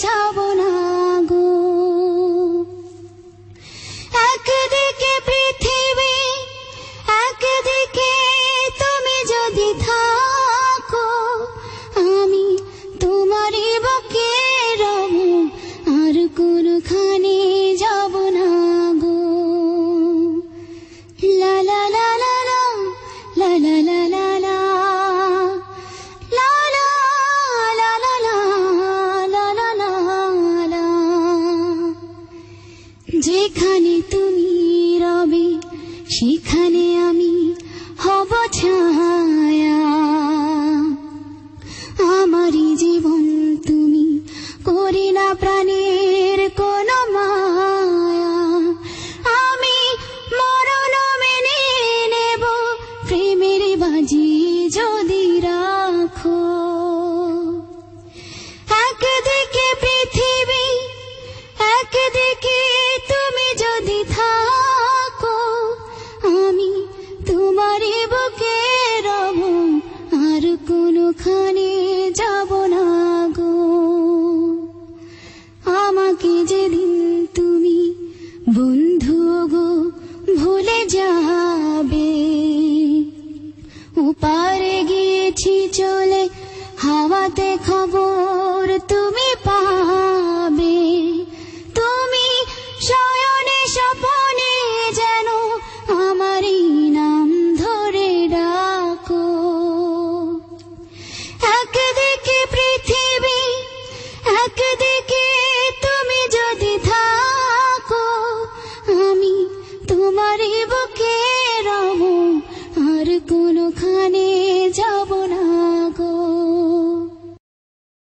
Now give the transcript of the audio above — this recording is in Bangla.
যাব না গো। একদিকে পৃথিবী, একদিকে তুমি যদি থাকো, আমি তোমারই বুকে রব, আর কোনখানে যাব না গো। লা লা লা লা লা লা লা লা লা লা লা লা লা লা লা লা লা লা। যেখানে তুমি রবে সেখানে আমি হব ছায়া, আমারই জীবন তুমি করি না প্রাণের কোন মায়া। আমি মরণ মেনে নেব, প্রেমের বাজি যদি রাখো। একদিকে পৃথিবী, একদিকে তুমি যদি থাকো, আমি তোমারই বুকে রব, আর কোনখানে যাব না গো। আমাকে যেদিন তুমি বন্ধু গো ভুলে যাবে, ওপারে গিয়েছি চলে হাওয়াতে খবর তুমি পাবে। তুমি শয়নে স্বপনে যেন আমারই নাম ধরে ডাকো। একদিকে পৃথিবী, একদিকে তুমি যদি থাকো, আমি তোমারই বুকে রব, আর কোনখানে